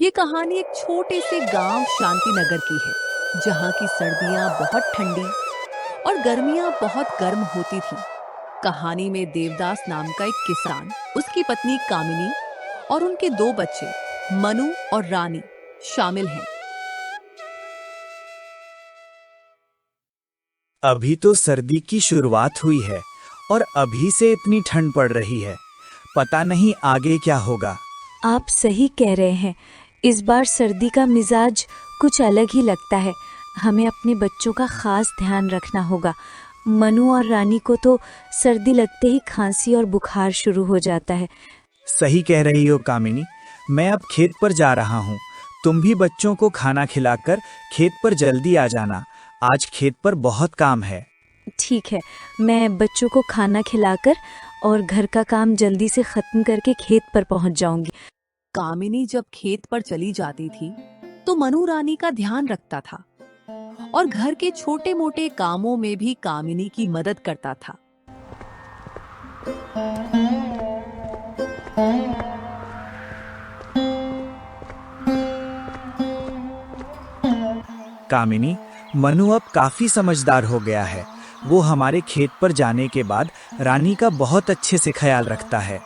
ये कहानी एक छोटे से गांव शांतिनगर की है, जहां की सर्दियां बहुत ठंडी और गर्मियां बहुत गर्म होती थी। कहानी में देवदास नाम का एक किसान, उसकी पत्नी कामिनी और उनके दो बच्चे मनु और रानी शामिल हैं। अभी तो सर्दी की शुरुआत हुई है और अभी से इतनी ठंड पड़ रही है। पता नहीं आगे क्या होगा। आप सही कह रहे हैं। इस बार सर्दी का मिजाज कुछ अलग ही लगता है। हमें अपने बच्चों का खास ध्यान रखना होगा। मनु और रानी को तो सर्दी लगते ही खांसी और बुखार शुरू हो जाता है। सही कह रही हो कामिनी। मैं अब खेत पर जा रहा हूँ। तुम भी बच्चों को खाना खिलाकर खेत पर जल्दी आ जाना। आज खेत पर बहुत काम है। ठीक है, मैं बच्चों को खाना खिलाकर और घर का काम जल्दी से खत्म करके खेत पर पहुंच जाऊंगी। कामिनी जब खेत पर चली जाती थी तो मनु रानी का ध्यान रखता था और घर के छोटे मोटे कामों में भी कामिनी की मदद करता था। कामिनी, मनु अब काफी समझदार हो गया है। वो हमारे खेत पर जाने के बाद रानी का बहुत अच्छे से ख्याल रखता है।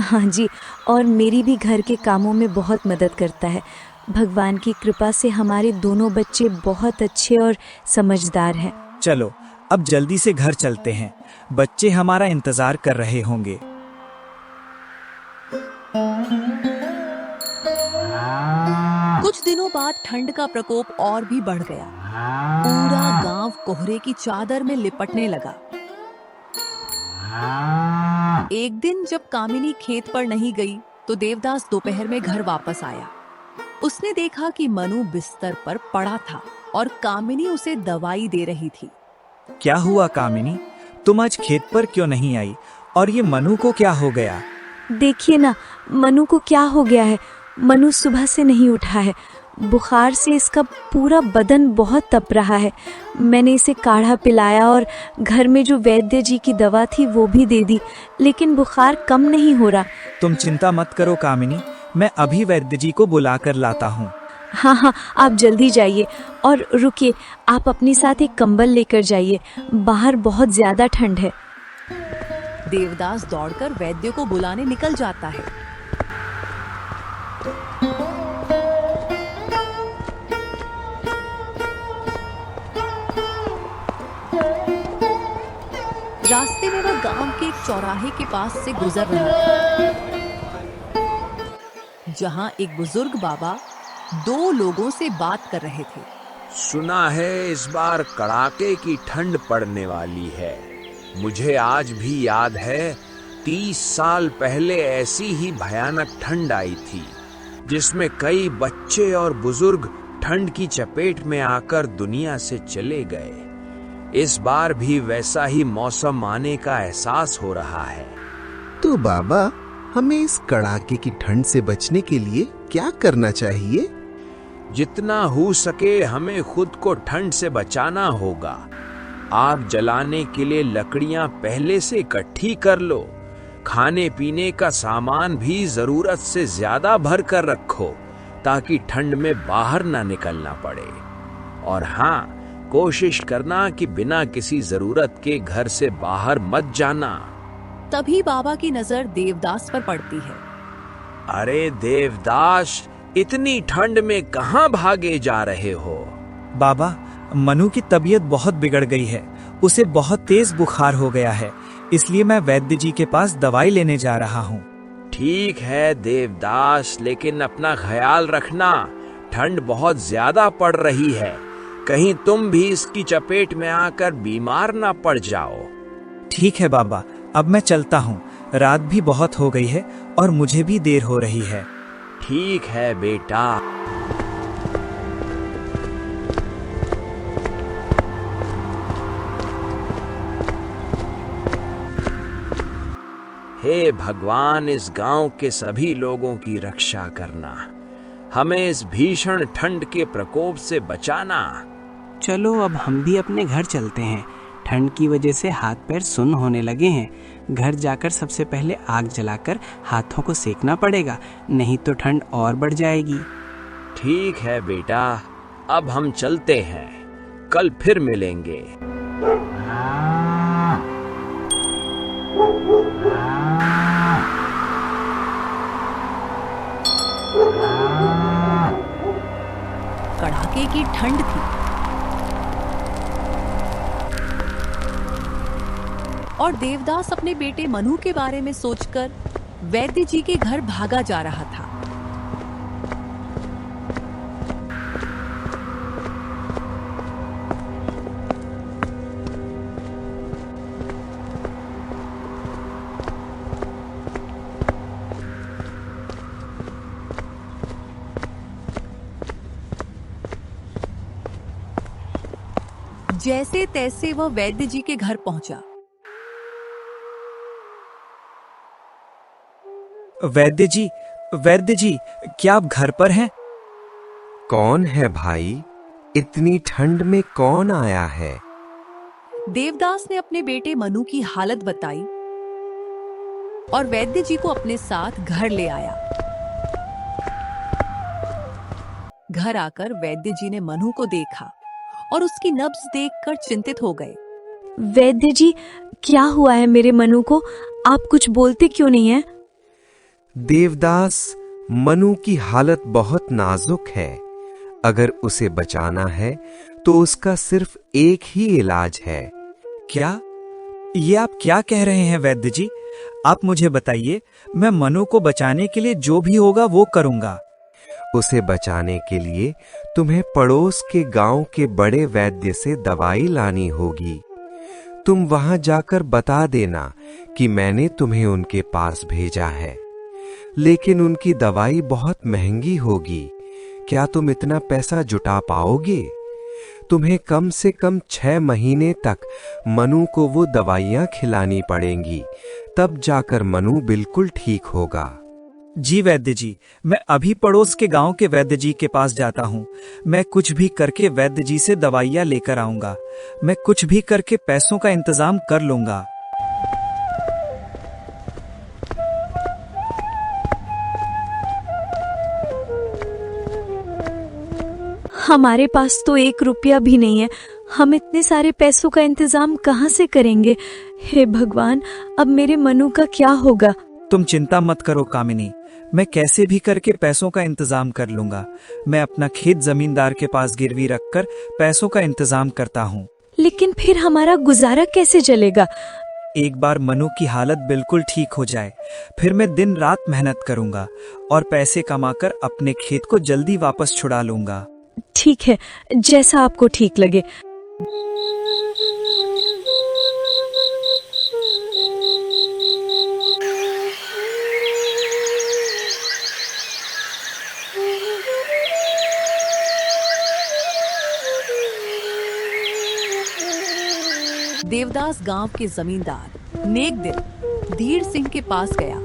हाँ जी, और मेरी भी घर के कामों में बहुत मदद करता है। भगवान की कृपा से हमारे दोनों बच्चे बहुत अच्छे और समझदार हैं। चलो अब जल्दी से घर चलते हैं। बच्चे हमारा इंतजार कर रहे होंगे। कुछ दिनों बाद ठंड का प्रकोप और भी बढ़ गया। पूरा गांव कोहरे की चादर में लिपटने लगा। एक दिन जब कामिनी खेत पर नहीं गई तो देवदास दोपहर में घर वापस आया। उसने देखा कि मनु बिस्तर पर पड़ा था और कामिनी उसे दवाई दे रही थी। क्या हुआ कामिनी? तुम आज खेत पर क्यों नहीं आई? और ये मनु को क्या हो गया? देखिए ना, मनु को क्या हो गया है। मनु सुबह से नहीं उठा है। बुखार से इसका पूरा बदन बहुत तप रहा है। मैंने इसे काढ़ा पिलाया और घर में जो वैद्य जी की दवा थी वो भी दे दी, लेकिन बुखार कम नहीं हो रहा। तुम चिंता मत करो कामिनी, मैं अभी वैद्य जी को बुला कर लाता हूँ। हाँ, आप जल्दी जाइए। और रुकिए, आप अपने साथ एक कंबल लेकर जाइए। बाहर बहुत ज्यादा ठंड है। देवदास दौड़कर वैद्य को बुलाने निकल जाता है। रास्ते में वह गांव के एक चौराहे के पास से गुजर रहा था, जहां एक बुजुर्ग बाबा दो लोगों से बात कर रहे थे। सुना है इस बार कड़ाके की ठंड पड़ने वाली है। मुझे आज भी याद है 30 साल पहले ऐसी ही भयानक ठंड आई थी, जिसमें कई बच्चे और बुजुर्ग ठंड की चपेट में आकर दुनिया से चले गए। इस बार भी वैसा ही मौसम आने का एहसास हो रहा है। तो बाबा, हमें इस कड़ाके की ठंड से बचने के लिए क्या करना चाहिए? जितना हो सके हमें खुद को ठंड से बचाना होगा। आग जलाने के लिए लकड़ियां पहले से इकट्ठी कर लो। खाने पीने का सामान भी जरूरत से ज्यादा भर कर रखो, ताकि ठंड में बाहर ना निकलना पड़े। और हाँ, कोशिश करना कि बिना किसी जरूरत के घर से बाहर मत जाना। तभी बाबा की नजर देवदास पर पड़ती है। अरे देवदास, इतनी ठंड में कहाँ भागे जा रहे हो? बाबा, मनु की तबीयत बहुत बिगड़ गई है। उसे बहुत तेज बुखार हो गया है, इसलिए मैं वैद्य जी के पास दवाई लेने जा रहा हूँ। ठीक है देवदास, लेकिन अपना ख्याल रखना। ठंड बहुत ज्यादा पड़ रही है। कहीं तुम भी इसकी चपेट में आकर बीमार ना पड़ जाओ। ठीक है बाबा, अब मैं चलता हूँ। रात भी बहुत हो गई है और मुझे भी देर हो रही है। ठीक है बेटा। हे भगवान, इस गांव के सभी लोगों की रक्षा करना। हमें इस भीषण ठंड के प्रकोप से बचाना। चलो अब हम भी अपने घर चलते हैं। ठंड की वजह से हाथ पैर सुन्न होने लगे हैं। घर जाकर सबसे पहले आग जलाकर हाथों को सेकना पड़ेगा, नहीं तो ठंड और बढ़ जाएगी। ठीक है बेटा, अब हम चलते हैं, कल फिर मिलेंगे। कड़ाके की ठंड थी और देवदास अपने बेटे मनु के बारे में सोचकर वैद्य जी के घर भागा जा रहा था। जैसे तैसे वह वैद्य जी के घर पहुंचा। वैद्य जी, क्या आप घर पर हैं? कौन है भाई? इतनी ठंड में कौन आया है? देवदास ने अपने बेटे मनु की हालत बताई और वैद्य जी को अपने साथ घर ले आया। घर आकर वैद्य जी ने मनु को देखा और उसकी नब्ज देखकर चिंतित हो गए। वैद्य जी, क्या हुआ है मेरे मनु को? आप कुछ बोलते क्यों नहीं हैं? देवदास, मनु की हालत बहुत नाजुक है। अगर उसे बचाना है तो उसका सिर्फ एक ही इलाज है। क्या? ये आप क्या कह रहे हैं वैद्य जी? आप मुझे बताइए, मैं मनु को बचाने के लिए जो भी होगा वो करूंगा। उसे बचाने के लिए तुम्हें पड़ोस के गांव के बड़े वैद्य से दवाई लानी होगी। तुम वहां जाकर बता देना कि मैंने तुम्हें उनके पास भेजा है, लेकिन उनकी दवाई बहुत महंगी होगी। क्या तुम इतना पैसा जुटा पाओगे? तुम्हें कम से कम 6 महीने तक मनु को वो दवाइयां खिलानी पड़ेंगी, तब जाकर मनु बिल्कुल ठीक होगा। जी वैद्य जी, मैं अभी पड़ोस के गांव के वैद्य जी के पास जाता हूँ। मैं कुछ भी करके वैद्य जी से दवाइयाँ लेकर आऊंगा। मैं कुछ भी करके पैसों का इंतजाम कर लूंगा। हमारे पास तो 1 रुपया भी नहीं है। हम इतने सारे पैसों का इंतजाम कहाँ से करेंगे? हे भगवान, अब मेरे मनु का क्या होगा? तुम चिंता मत करो कामिनी, मैं कैसे भी करके पैसों का इंतजाम कर लूंगा। मैं अपना खेत जमींदार के पास गिरवी रखकर पैसों का इंतजाम करता हूँ। लेकिन फिर हमारा गुजारा कैसे चलेगा? एक बार मनु की हालत बिल्कुल ठीक हो जाए, फिर मैं दिन रात मेहनत करूंगा और पैसे कमाकर अपने खेत को जल्दी वापस छुड़ा लूंगा। ठीक है, जैसा आपको ठीक लगे। देवदास गांव के जमींदार नेक दिन धीर सिंह के पास गया,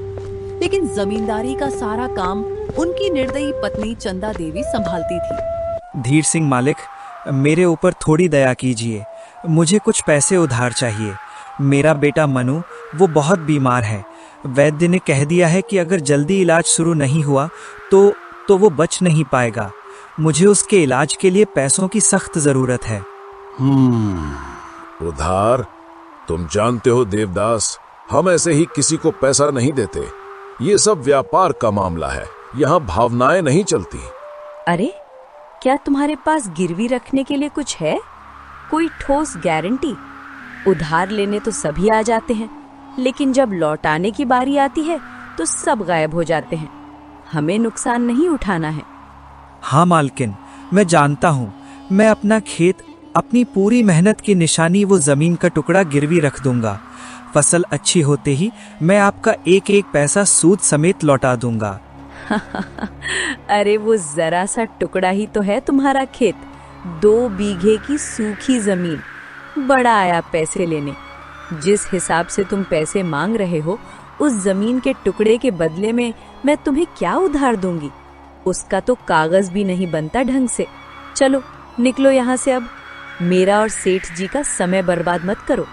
लेकिन जमींदारी का सारा काम उनकी निर्दयी पत्नी चंदा देवी संभालती थी। धीर सिंह मालिक, मेरे ऊपर थोड़ी दया कीजिए। मुझे कुछ पैसे उधार चाहिए। मेरा बेटा मनु वो बहुत बीमार है। वैद्य ने कह दिया है कि अगर जल्दी इलाज शुरू नहीं हुआ तो वो बच नहीं पाएगा। मुझे उसके इलाज के लिए पैसों की सख्त जरूरत है। उधार? तुम जानते हो देवदास, हम ऐसे ही किसी को पैसा नहीं देते। ये सब व्यापार का मामला है, यहाँ भावनाएं नहीं चलती। अरे, क्या तुम्हारे पास गिरवी रखने के लिए कुछ है? कोई ठोस गारंटी? उधार लेने तो सभी आ जाते हैं, लेकिन जब लौटाने की बारी आती है तो सब गायब हो जाते हैं। हमें नुकसान नहीं उठाना है। हाँ मालकिन, मैं जानता हूँ। मैं अपना खेत, अपनी पूरी मेहनत की निशानी वो जमीन का टुकड़ा गिरवी रख दूंगा। फसल अच्छी होते ही मैं आपका एक एक पैसा सूद समेत लौटा दूंगा। अरे वो जरा सा टुकड़ा ही तो है तुम्हारा खेत, 2 बीघे की सूखी जमीन। बड़ा आया पैसे लेने। जिस हिसाब से तुम पैसे मांग रहे हो, उस जमीन के टुकड़े के बदले में मैं तुम्हें क्या उधार दूंगी? उसका तो कागज भी नहीं बनता ढंग से। चलो निकलो यहाँ से अब। मेरा और सेठ जी का समय बर्बाद मत करो।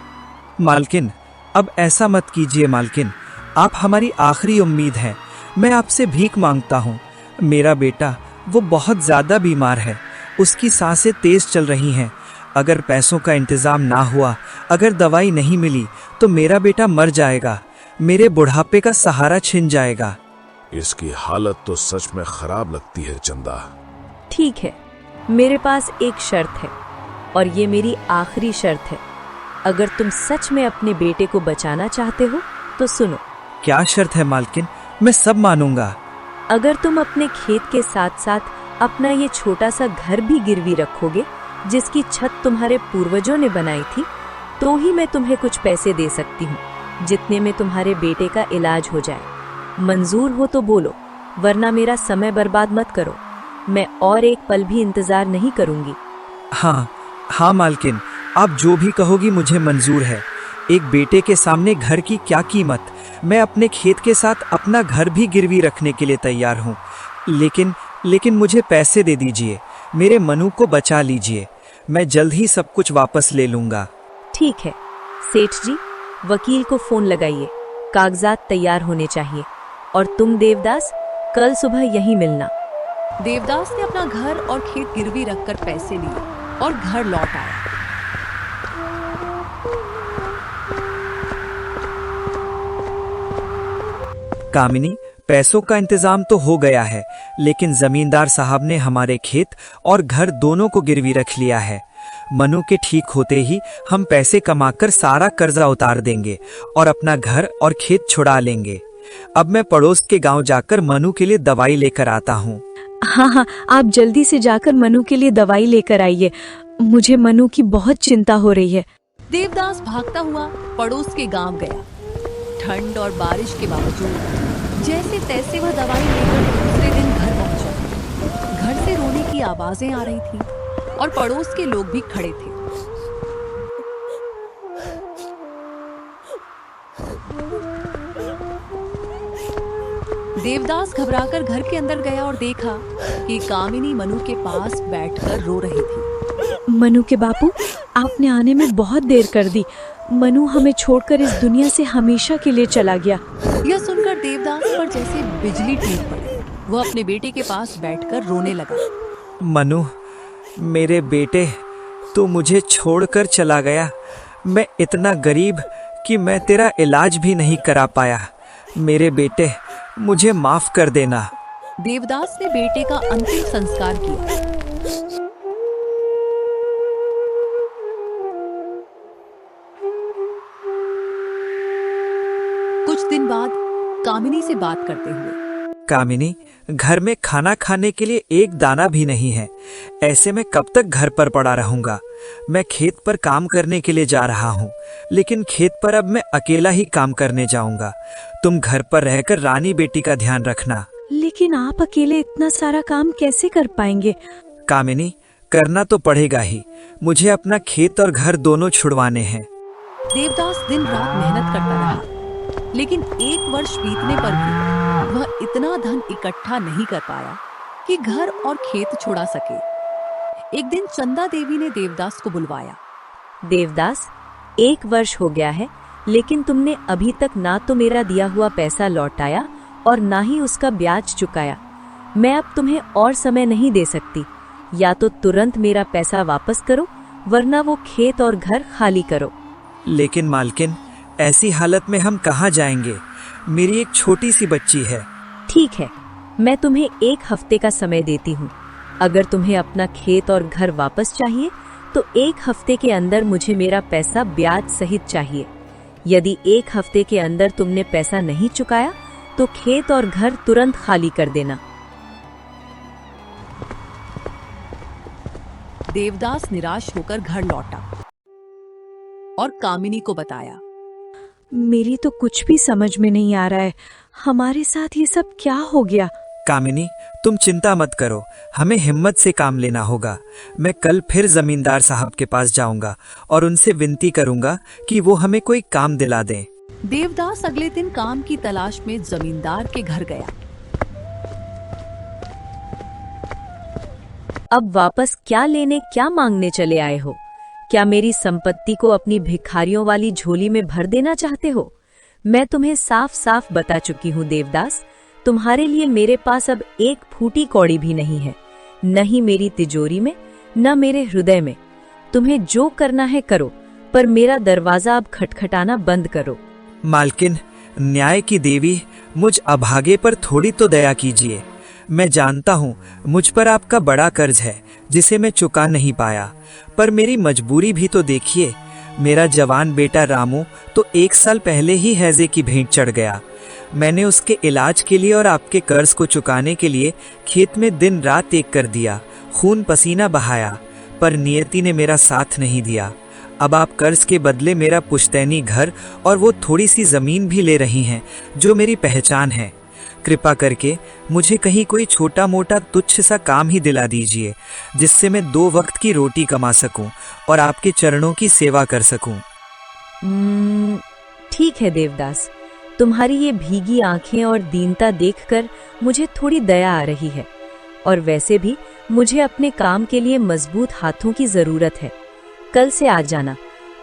मालकिन, अब ऐसा मत कीजिए मालकिन। आप हमारी आखिरी उम्मीद हैं। मैं आपसे भीख मांगता हूँ। मेरा बेटा वो बहुत ज्यादा बीमार है। उसकी सांसें तेज चल रही हैं। अगर पैसों का इंतजाम ना हुआ, अगर दवाई नहीं मिली, तो मेरा बेटा मर जाएगा। मेरे बुढ़ापे का सहारा छिन जाएगा। इसकी हालत तो सच में खराब लगती है चंदा। ठीक है, मेरे पास एक शर्त है और ये मेरी आखिरी शर्त है। अगर तुम सच में अपने बेटे को बचाना चाहते हो तो सुनो। क्या शर्त है मालकिन? मैं सब मानूंगा। अगर तुम अपने खेत के साथ साथ अपना ये छोटा सा घर भी गिरवी रखोगे, जिसकी छत तुम्हारे पूर्वजों ने बनाई थी, तो ही मैं तुम्हें कुछ पैसे दे सकती हूँ, जितने में तुम्हारे बेटे का इलाज हो जाए। मंजूर हो तो बोलो, वरना मेरा समय बर्बाद मत करो। मैं और एक पल भी इंतजार नहीं करूंगी। हाँ हाँ मालकिन, आप जो भी कहोगी मुझे मंजूर है। एक बेटे के सामने घर की क्या कीमत। मैं अपने खेत के साथ अपना घर भी गिरवी रखने के लिए तैयार हूँ। लेकिन मुझे पैसे दे दीजिए। मेरे मनु को बचा लीजिए। मैं जल्द ही सब कुछ वापस ले लूंगा। ठीक है सेठ जी, वकील को फोन लगाइए। कागजात तैयार होने चाहिए। और तुम देवदास, कल सुबह यहीं मिलना। देवदास ने अपना घर और खेत गिरवी रखकर पैसे लिए और घर लौट आया। कामिनी, पैसों का इंतजाम तो हो गया है, लेकिन जमींदार साहब ने हमारे खेत और घर दोनों को गिरवी रख लिया है। मनु के ठीक होते ही हम पैसे कमाकर सारा कर्जा उतार देंगे और अपना घर और खेत छुड़ा लेंगे। अब मैं पड़ोस के गांव जाकर मनु के लिए दवाई लेकर आता हूँ। हाँ, आप जल्दी से जाकर मनु के लिए दवाई लेकर आइए। मुझे मनु की बहुत चिंता हो रही है। देवदास भागता हुआ पड़ोस के गांव गया। ठंड और बारिश के बावजूद जैसे तैसे वह दवाई लेकर दूसरे दिन घर पहुंचा। घर से रोने की आवाजें आ रही थी और पड़ोस के लोग भी खड़े थे। देवदास घबराकर घर के अंदर गया और देखा कि कामिनी मनु के पास बैठकर रो रही थी। मनु के बापू, आपने आने में बहुत देर कर दी। मनु हमें छोड़कर इस दुनिया से हमेशा के लिए चला गया। यह सुनकर देवदास पर जैसे बिजली टूट पड़ी। वह अपने बेटे के पास बैठकर रोने लगा। मनु, मेरे बेटे, तू मुझे छोड़कर चला गया। मैं इतना गरीब कि मैं तेरा इलाज भी नहीं करा पाया। मेरे बेटे, मुझे माफ कर देना। देवदास ने बेटे का अंतिम संस्कार किया। कुछ दिन बाद कामिनी से बात करते हुए, कामिनी, घर में खाना खाने के लिए एक दाना भी नहीं है। ऐसे में कब तक घर पर पड़ा रहूंगा। मैं खेत पर काम करने के लिए जा रहा हूँ, लेकिन खेत पर अब मैं अकेला ही काम करने जाऊंगा। तुम घर पर रहकर रानी बेटी का ध्यान रखना। लेकिन आप अकेले इतना सारा काम कैसे कर पाएंगे? कामिनी, करना तो पड़ेगा ही। मुझे अपना खेत और घर दोनों छुड़वाने हैं। देवदास दिन रात मेहनत करता रहा, लेकिन एक वर्ष बीतने पर भी वह इतना धन इकट्ठा नहीं कर पाया कि घर और खेत छुड़ा सके। एक दिन चंदा देवी ने देवदास को बुलवाया। देवदास, 1 वर्ष हो गया है, लेकिन तुमने अभी तक ना तो मेरा दिया हुआ पैसा लौटाया और ना ही उसका ब्याज चुकाया। मैं अब तुम्हें और समय नहीं दे सकती। या तो तुरंत मेरा पैसा वापस करो, वरना वो खेत और घर खाली करो। लेकिन मालकिन, ऐसी हालत में हम कहाँ जाएंगे? मेरी एक छोटी सी बच्ची है। ठीक है, मैं तुम्हें 1 हफ्ते का समय देती हूँ। अगर तुम्हें अपना खेत और घर वापस चाहिए तो 1 हफ्ते के अंदर मुझे मेरा पैसा ब्याज सहित चाहिए। यदि 1 हफ्ते के अंदर तुमने पैसा नहीं चुकाया तो खेत और घर तुरंत खाली कर देना। देवदास निराश होकर घर लौटा और कामिनी को बताया। मेरी तो कुछ भी समझ में नहीं आ रहा है। हमारे साथ ये सब क्या हो गया? कामिनी, तुम चिंता मत करो। हमें हिम्मत से काम लेना होगा। मैं कल फिर जमींदार साहब के पास जाऊंगा और उनसे विनती करूंगा कि वो हमें कोई काम दिला दें। देवदास अगले दिन काम की तलाश में जमींदार के घर गया। अब वापस क्या लेने, क्या मांगने चले आए हो? क्या मेरी संपत्ति को अपनी भिखारियों वाली झोली में भर देना चाहते हो? मैं तुम्हें साफ साफ बता चुकी हूँ देवदास, तुम्हारे लिए मेरे पास अब एक फूटी कौड़ी भी नहीं है, न ही मेरी तिजोरी में, न मेरे हृदय में। तुम्हें जो करना है करो, पर मेरा दरवाजा अब खटखटाना बंद करो। मालकिन, न्याय की देवी, मुझ अभागे पर थोड़ी तो दया कीजिए। मैं जानता हूँ मुझ पर आपका बड़ा कर्ज है जिसे मैं चुका नहीं पाया, पर मेरी मजबूरी भी तो देखिए। मेरा जवान बेटा रामू तो 1 साल पहले ही हैजे की भेंट चढ़ गया। मैंने उसके इलाज के लिए और आपके कर्ज को चुकाने के लिए खेत में दिन रात एक कर दिया, खून पसीना बहाया, पर नियति ने मेरा साथ नहीं दिया। अब आप कर्ज के बदले मेरा पुश्तैनी घर और वो थोड़ी सी जमीन भी ले रही हैं जो मेरी पहचान है। कृपा करके मुझे कहीं कोई छोटा मोटा तुच्छ सा काम ही दिला दीजिए, जिससे मैं 2 वक्त की रोटी कमा सकूं और आपके चरणों की सेवा कर सकूं। ठीक है देवदास, तुम्हारी ये भीगी आंखें और दीनता देखकर मुझे थोड़ी दया आ रही है। और वैसे भी मुझे अपने काम के लिए मजबूत हाथों की जरूरत है। कल से आ जाना।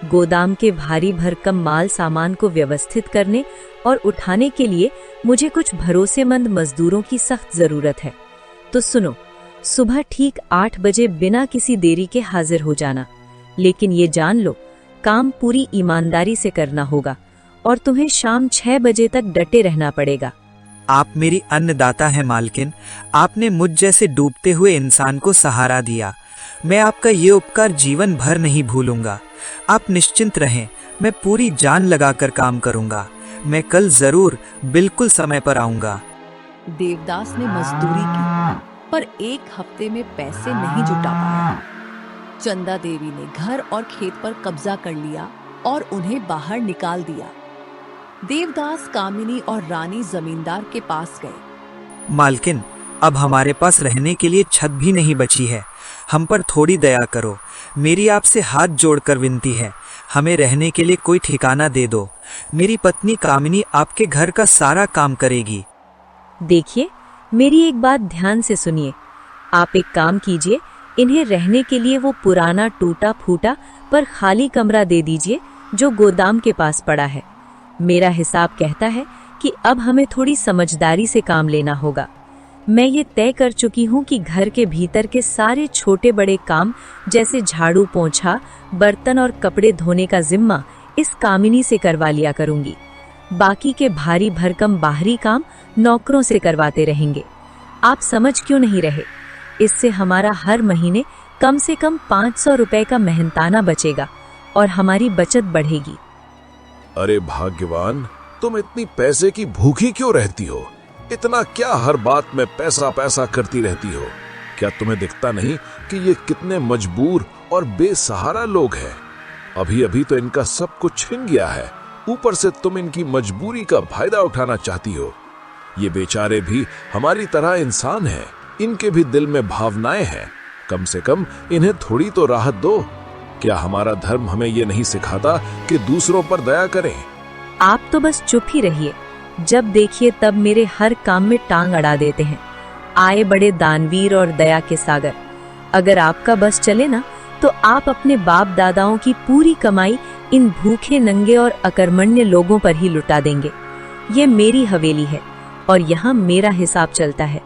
गोदाम के भारी भरकम माल सामान को व्यवस्थित करने और उठाने के लिए मुझे कुछ भरोसेमंद मजदूरों की सख्त जरूरत है। तो सुनो, सुबह ठीक 8 बजे बिना किसी देरी के हाजिर हो जाना। लेकिन ये जान लो, काम पूरी ईमानदारी से करना होगा और तुम्हें शाम 6 बजे तक डटे रहना पड़ेगा। आप मेरी अन्नदाता हैं मालकिन। आपने मुझ जैसे डूबते हुए इंसान को सहारा दिया। मैं आपका ये उपकार जीवन भर नहीं भूलूंगा। आप निश्चिंत रहें, मैं पूरी जान लगाकर काम करूंगा। मैं कल जरूर बिल्कुल समय पर आऊंगा। देवदास ने मजदूरी की, पर 1 हफ्ते में पैसे नहीं जुटा पाया। चंदा देवी ने घर और खेत पर कब्जा कर लिया और उन्हें बाहर निकाल दिया। देवदास, कामिनी और रानी जमींदार के पास गए। मालकिन, अब हमारे पास रहने के लिए छत भी नहीं बची है। हम पर थोड़ी दया करो। मेरी आपसे हाथ जोड़कर विनती है, हमें रहने के लिए कोई ठिकाना दे दो। मेरी पत्नी कामिनी आपके घर का सारा काम करेगी। देखिए, मेरी एक बात ध्यान से सुनिए। आप एक काम कीजिए, इन्हें रहने के लिए वो पुराना टूटा फूटा पर खाली कमरा दे दीजिए जो गोदाम के पास पड़ा है। मेरा हिसाब कहता है कि अब हमें थोड़ी समझदारी से काम लेना होगा। मैं ये तय कर चुकी हूँ कि घर के भीतर के सारे छोटे बड़े काम जैसे झाड़ू पोंछा, बर्तन और कपड़े धोने का जिम्मा इस कामिनी से करवा लिया करूंगी। बाकी के भारी भरकम बाहरी काम नौकरों से करवाते रहेंगे। आप समझ क्यों नहीं रहे? इससे हमारा हर महीने कम से कम 500 रुपए का मेहनताना बचेगा और हमारी बचत बढ़ेगी। अरे भाग्यवान, तुम इतनी पैसे की भूखी क्यों रहती हो? इतना क्या हर बात में पैसा पैसा करती रहती हो? क्या तुम्हें दिखता नहीं कि ये कितने मजबूर और बेसहारा लोग हैं? अभी अभी तो इनका सब कुछ छिन गया है, ऊपर से तुम इनकी मजबूरी का फायदा उठाना चाहती हो। ये बेचारे भी हमारी तरह इंसान हैं, इनके भी दिल में भावनाएं हैं। कम से कम इन्हें थोड़ी तो राहत दो। क्या हमारा धर्म हमें ये नहीं सिखाता कि दूसरों पर दया करें? आप तो बस चुप ही रहिए। जब देखिए तब मेरे हर काम में टांग अड़ा देते हैं। आए बड़े दानवीर और दया के सागर। अगर आपका बस चले ना, तो आप अपने बाप दादाओं की पूरी कमाई इन भूखे नंगे और अकर्मण्य लोगों पर ही लुटा देंगे। ये मेरी हवेली है और यहाँ मेरा हिसाब चलता है।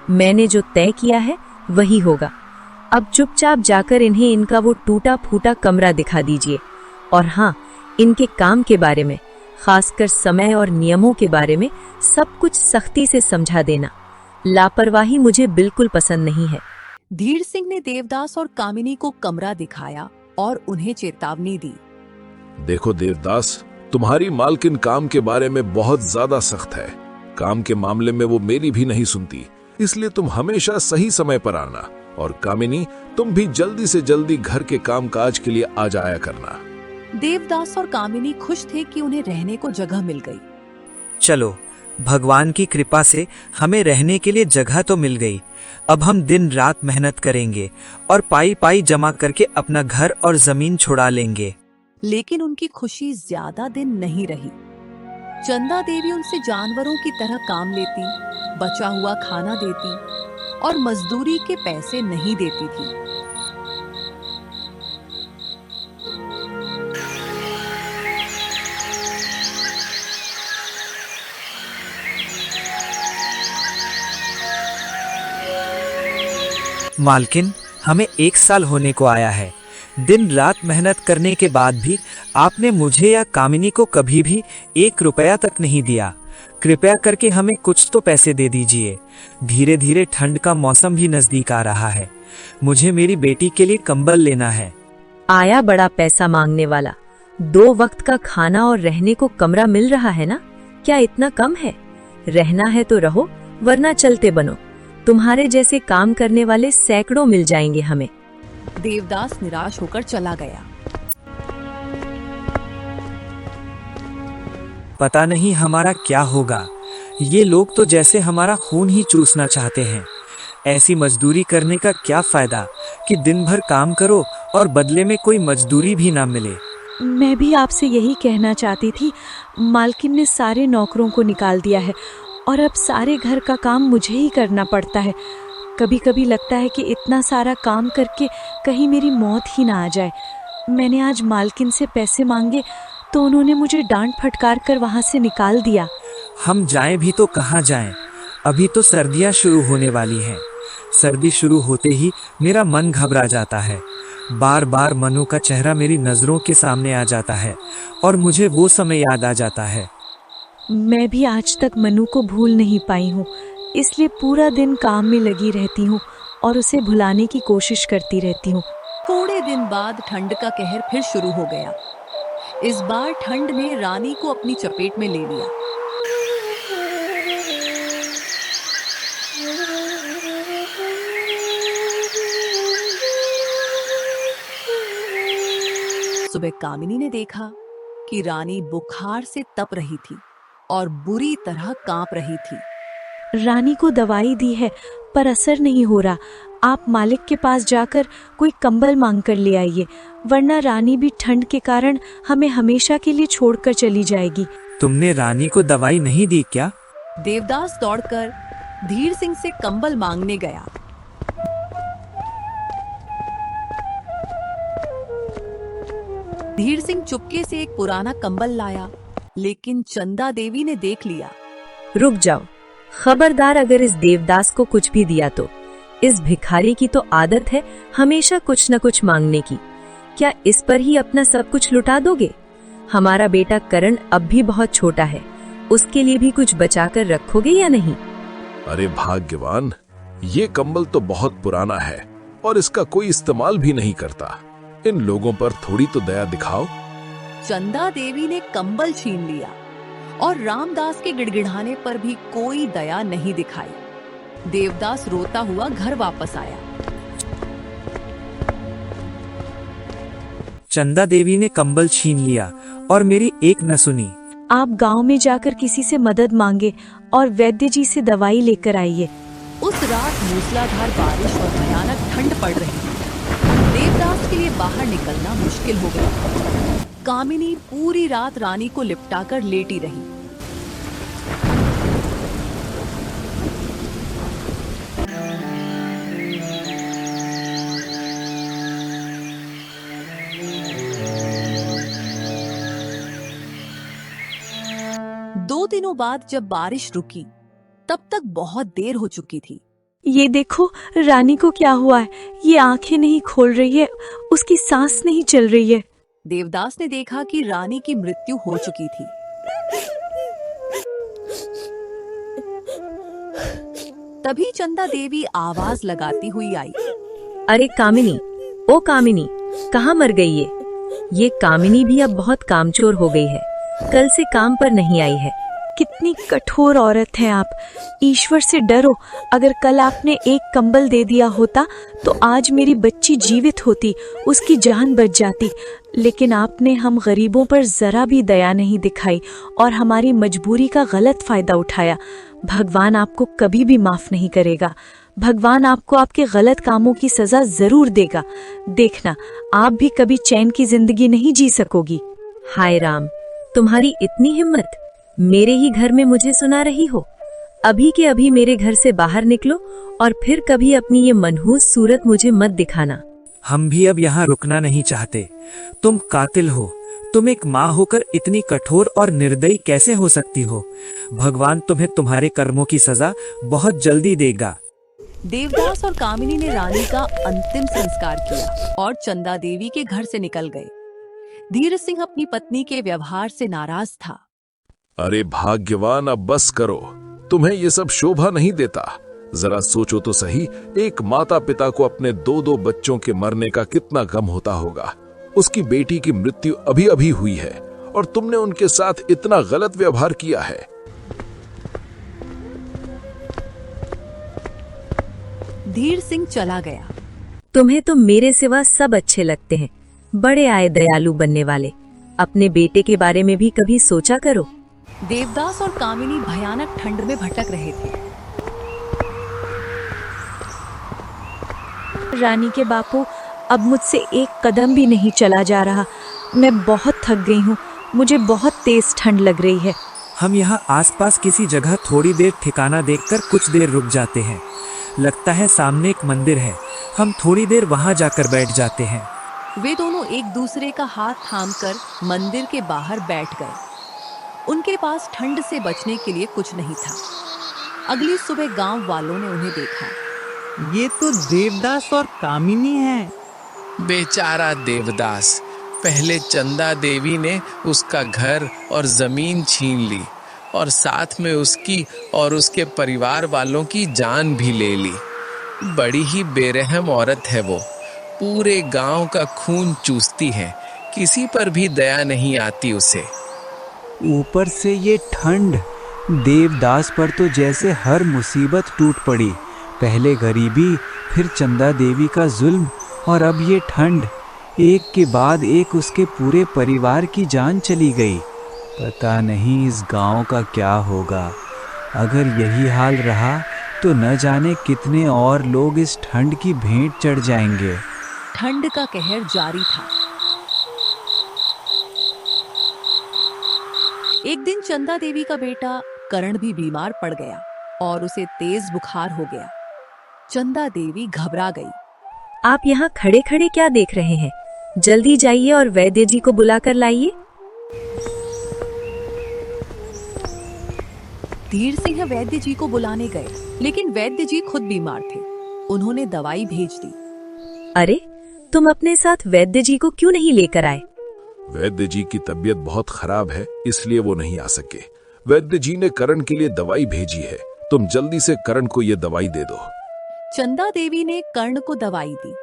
मैंने जो तय किया है वही होगा। अब चुपचाप जाकर इन्हें इनका वो टूटा फूटा कमरा दिखा दीजिए। और हाँ, इनके काम के बारे में, खासकर समय और नियमों के बारे में सब कुछ सख्ती से समझा देना। लापरवाही मुझे बिल्कुल पसंद नहीं है। धीर सिंह ने देवदास और कामिनी को कमरा दिखाया और उन्हें चेतावनी दी। देखो देवदास, तुम्हारी मालकिन काम के बारे में बहुत ज्यादा सख्त है। काम के मामले में वो मेरी भी नहीं सुनती, इसलिए तुम हमेशा सही समय पर आना। और कामिनी, तुम भी जल्दी से जल्दी घर के काम काज के लिए आ जाया करना। देवदास और कामिनी खुश थे कि उन्हें रहने को जगह मिल गई। चलो, भगवान की कृपा से हमें रहने के लिए जगह तो मिल गई। अब हम दिन रात मेहनत करेंगे और पाई पाई जमा करके अपना घर और जमीन छुड़ा लेंगे। लेकिन उनकी खुशी ज्यादा दिन नहीं रही। चंदा देवी उनसे जानवरों की तरह काम लेती, बचा हुआ खाना देती और मजदूरी के पैसे नहीं देती थी। मालकिन, हमें 1 साल होने को आया है। दिन रात मेहनत करने के बाद भी आपने मुझे या कामिनी को कभी भी 1 रुपया तक नहीं दिया। कृपया करके हमें कुछ तो पैसे दे दीजिए। धीरे धीरे ठंड का मौसम भी नजदीक आ रहा है। मुझे मेरी बेटी के लिए कंबल लेना है। आया बड़ा पैसा मांगने वाला। 2 वक्त का खाना और रहने को कमरा मिल रहा है ना, क्या इतना कम है? रहना है तो रहो, वरना चलते बनो। तुम्हारे जैसे काम करने वाले सैकड़ों मिल जाएंगे हमें। देवदास निराश होकर चला गया। पता नहीं हमारा क्या होगा। ये लोग तो जैसे हमारा खून ही चूसना चाहते हैं। ऐसी मजदूरी करने का क्या फायदा कि दिन भर काम करो और बदले में कोई मजदूरी भी ना मिले। मैं भी आपसे यही कहना चाहती थी। मालकिन ने सारे नौकरों को निकाल दिया है और अब सारे घर का काम मुझे ही करना पड़ता है। कभी कभी लगता है कि इतना सारा काम करके कहीं मेरी मौत ही ना आ जाए। मैंने आज मालकिन से पैसे मांगे तो उन्होंने मुझे डांट फटकार कर वहाँ से निकाल दिया। हम जाएं भी तो कहाँ जाएं? अभी तो सर्दियाँ शुरू होने वाली हैं। सर्दी शुरू होते ही मेरा मन घबरा जाता है। बार बार मनु का चेहरा मेरी नज़रों के सामने आ जाता है और मुझे वो समय याद आ जाता है। मैं भी आज तक मनु को भूल नहीं पाई हूँ, इसलिए पूरा दिन काम में लगी रहती हूँ और उसे भुलाने की कोशिश करती रहती हूँ। थोड़े दिन बाद ठंड का कहर फिर शुरू हो गया। इस बार ठंड ने रानी को अपनी चपेट में ले लिया। सुबह कामिनी ने देखा कि रानी बुखार से तप रही थी और बुरी तरह कांप रही थी। रानी को दवाई दी है पर असर नहीं हो रहा। आप मालिक के पास जाकर कोई कंबल मांग कर ले आइए, वरना रानी भी ठंड के कारण हमें हमेशा के लिए छोड़कर चली जाएगी। तुमने रानी को दवाई नहीं दी क्या? देवदास दौड़कर धीर सिंह से कंबल मांगने गया। धीर सिंह चुपके से एक पुराना कंबल लाया, लेकिन चंदा देवी ने देख लिया। रुक जाओ, खबरदार अगर इस देवदास को कुछ भी दिया तो। इस भिखारी की तो आदत है हमेशा कुछ न कुछ मांगने की। क्या इस पर ही अपना सब कुछ लुटा दोगे? हमारा बेटा करण अब भी बहुत छोटा है, उसके लिए भी कुछ बचा कर रखोगे या नहीं? अरे भाग्यवान, ये कंबल तो बहुत पुराना है और इसका कोई इस्तेमाल भी नहीं करता। इन लोगों पर थोड़ी तो दया दिखाओ। चंदा देवी ने कंबल छीन लिया और रामदास के गिड़गिड़ाने पर भी कोई दया नहीं दिखाई। देवदास रोता हुआ घर वापस आया। चंदा देवी ने कंबल छीन लिया और मेरी एक न सुनी। आप गांव में जाकर किसी से मदद मांगे और वैद्य जी से दवाई लेकर आइए। उस रात मूसलाधार बारिश और भयानक ठंड पड़ रही थी। देवदास के लिए बाहर निकलना मुश्किल हो गया। कामिनी पूरी रात रानी को लिपटाकर लेटी रही। दो दिनों बाद जब बारिश रुकी, तब तक बहुत देर हो चुकी थी। ये देखो, रानी को क्या हुआ है? ये आंखें नहीं खोल रही है, उसकी सांस नहीं चल रही है। देवदास ने देखा कि रानी की मृत्यु हो चुकी थी। तभी चंदा देवी आवाज लगाती हुई आई। अरे कामिनी, ओ कामिनी, कहाँ मर गई ये? ये कामिनी भी अब बहुत कामचोर हो गई है, कल से काम पर नहीं आई है। कितनी कठोर औरत हैं आप। ईश्वर से डरो। अगर कल आपने एक कंबल दे दिया होता तो आज मेरी बच्ची जीवित होती, उसकी जान बच जाती। लेकिन आपने हम गरीबों पर जरा भी दया नहीं दिखाई और हमारी मजबूरी का गलत फायदा उठाया। भगवान आपको कभी भी माफ नहीं करेगा। भगवान आपको आपके गलत कामों की सजा जरूर देगा। देखना, आप भी कभी चैन की जिंदगी नहीं जी सकोगी। हाय राम, तुम्हारी इतनी हिम्मत! मेरे ही घर में मुझे सुना रही हो? अभी के अभी मेरे घर से बाहर निकलो और फिर कभी अपनी ये मनहूस सूरत मुझे मत दिखाना। हम भी अब यहाँ रुकना नहीं चाहते। तुम कातिल हो। तुम एक माँ होकर इतनी कठोर और निर्दयी कैसे हो सकती हो? भगवान तुम्हें तुम्हारे कर्मों की सजा बहुत जल्दी देगा। देवदास और कामिनी ने रानी का अंतिम संस्कार किया और चंदा देवी के घर से निकल गए। धीर सिंह अपनी पत्नी के व्यवहार से नाराज था। अरे भाग्यवान, अब बस करो, तुम्हें ये सब शोभा नहीं देता। जरा सोचो तो सही, एक माता पिता को अपने 2-2 बच्चों के मरने का कितना गम होता होगा। उसकी बेटी की मृत्यु अभी अभी हुई है और तुमने उनके साथ इतना गलत व्यवहार किया है। धीर सिंह चला गया। तुम्हें तो मेरे सिवा सब अच्छे लगते हैं, बड़े आए दयालु बनने वाले। अपने बेटे के बारे में भी कभी सोचा करो। देवदास और कामिनी भयानक ठंड में भटक रहे थे। रानी के बापू, अब मुझसे एक कदम भी नहीं चला जा रहा। मैं बहुत थक गई हूँ, मुझे बहुत तेज ठंड लग रही है। हम यहाँ आसपास किसी जगह थोड़ी देर ठिकाना देखकर कुछ देर रुक जाते हैं। लगता है सामने एक मंदिर है, हम थोड़ी देर वहाँ जाकर बैठ जाते हैं। वे दोनों एक दूसरे का हाथ थामकर मंदिर के बाहर बैठ गए। उनके पास ठंड से बचने के लिए कुछ नहीं था। अगली सुबह गांव वालों ने उन्हें देखा। ये तो देवदास और कामिनी है। बेचारा देवदास, पहले चंदा देवी ने उसका घर और जमीन छीन ली और साथ में उसकी और उसके परिवार वालों की जान भी ले ली। बड़ी ही बेरहम औरत है वो, पूरे गांव का खून चूसती है, किसी पर भी दया नहीं आती उसे। ऊपर से ये ठंड, देवदास पर तो जैसे हर मुसीबत टूट पड़ी। पहले गरीबी, फिर चंदा देवी का जुल्म और अब ये ठंड। एक के बाद एक उसके पूरे परिवार की जान चली गई। पता नहीं इस गांव का क्या होगा। अगर यही हाल रहा तो न जाने कितने और लोग इस ठंड की भेंट चढ़ जाएंगे। ठंड का कहर जारी था। एक दिन चंदा देवी का बेटा करण भी बीमार पड़ गया और उसे तेज बुखार हो गया। चंदा देवी घबरा गई। आप यहाँ खड़े खड़े क्या देख रहे हैं? जल्दी जाइए और वैद्य जी को बुलाकर लाइए। धीर सिंह वैद्य जी को बुलाने गए, लेकिन वैद्य जी खुद बीमार थे। उन्होंने दवाई भेज दी। अरे, तुम अपने साथ वैद्य जी को क्यों नहीं लेकर आए? वैद्य जी की तबीयत बहुत खराब है, इसलिए वो नहीं आ सके। वैद्य जी ने करण के लिए दवाई भेजी है, तुम जल्दी से करण को ये दवाई दे दो। चंदा देवी ने कर्ण को दवाई दी,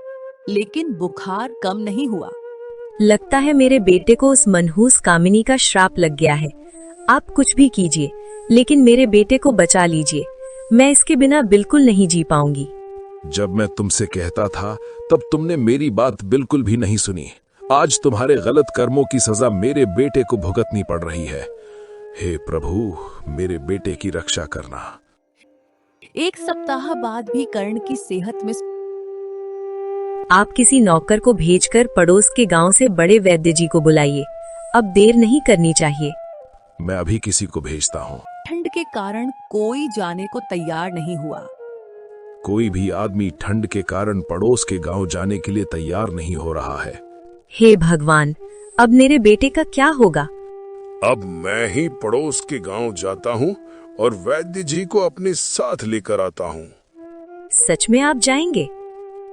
लेकिन बुखार कम नहीं हुआ। लगता है मेरे बेटे को उस मनहूस कामिनी का श्राप लग गया है। आप कुछ भी कीजिए, लेकिन मेरे बेटे को बचा लीजिए। मैं इसके बिना बिल्कुल नहीं जी पाऊंगी। जब मैं तुमसे कहता था तब तुमने मेरी बात बिल्कुल भी नहीं सुनी। आज तुम्हारे गलत कर्मों की सजा मेरे बेटे को भुगतनी पड़ रही है। हे प्रभु, मेरे बेटे की रक्षा करना। एक सप्ताह बाद भी कर्ण की सेहत में आप किसी नौकर को भेजकर पड़ोस के गांव से बड़े वैद्य जी को बुलाइए। अब देर नहीं करनी चाहिए। मैं अभी किसी को भेजता हूँ। ठंड के कारण कोई जाने को तैयार नहीं हुआ। कोई भी आदमी ठंड के कारण पड़ोस के गांव जाने के लिए तैयार नहीं हो रहा है। हे भगवान, अब मेरे बेटे का क्या होगा? अब मैं ही पड़ोस के गांव जाता हूँ और वैद्य जी को अपने साथ लेकर आता हूँ। सच में आप जाएंगे?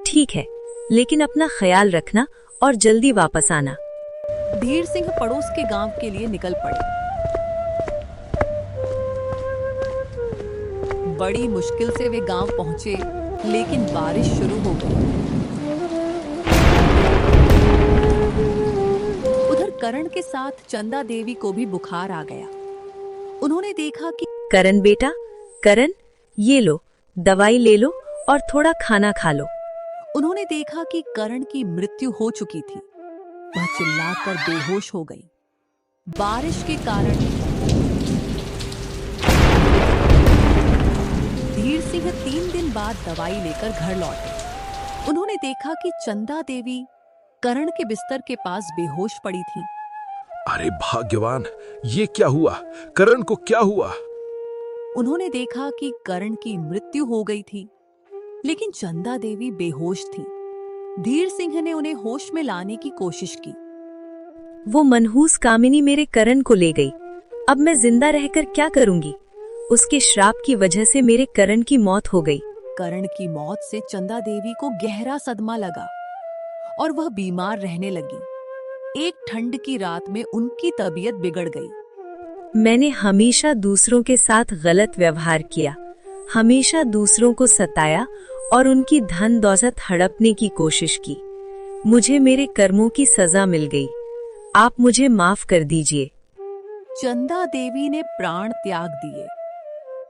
ठीक है, लेकिन अपना ख्याल रखना और जल्दी वापस आना। धीर सिंह पड़ोस के गांव के लिए निकल पड़े। बड़ी मुश्किल से वे गांव पहुंचे, लेकिन बारिश शुरू हो गई। उधर करण के साथ चंदा देवी को भी बुखार आ गया। उन्होंने देखा कि करण बेटा, करण, ये लो, दवाई ले लो और थोड़ा खाना खा लो। उन्होंने देखा कि करण की मृत्यु हो चुकी थी। वह चिल्लाकर बेहोश हो गई। बारिश के कारण धीर सिंह 3 दिन बाद दवाई लेकर घर लौटे। उन्होंने देखा कि चंदा देवी करण के बिस्तर के पास बेहोश पड़ी थी। अरे भाग्यवान, ये क्या हुआ? करण को क्या हुआ? उन्होंने देखा कि करण की मृत्यु हो गई थी, लेकिन चंदा देवी बेहोश थी। धीर सिंह ने उन्हें होश में लाने की कोशिश की। वो मनहूस कामिनी मेरे करण को ले गई। अब मैं जिंदा रहकर क्या करूंगी? उसके श्राप की वजह से मेरे करण की मौत हो गई। करण की मौत से चंदा देवी को गहरा सदमा लगा और वह बीमार रहने लगी। एक ठंड की रात में उनकी तबीयत बिगड़ गई। मैंने हमेशा दूसरों के साथ गलत व्यवहार किया, हमेशा दूसरों को सताया और उनकी धन दौलत हड़पने की कोशिश की। मुझे मेरे कर्मों की सजा मिल गई। आप मुझे माफ कर दीजिए। चंदा देवी ने प्राण त्याग दिए।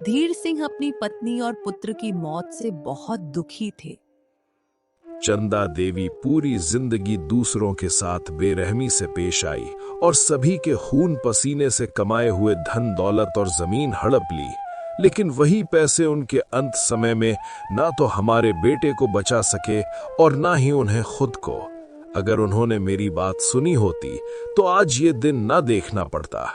धीर सिंह अपनी पत्नी और पुत्र की मौत से बहुत दुखी थे। चंदा देवी पूरी जिंदगी दूसरों के साथ बेरहमी से पेश आई और सभी के खून पसीने से कमाए हुए धन दौलत और जमीन हड़प ली, लेकिन वही पैसे उनके अंत समय में ना तो हमारे बेटे को बचा सके और ना ही उन्हें खुद को। अगर उन्होंने मेरी बात सुनी होती तो आज ये दिन ना देखना पड़ता।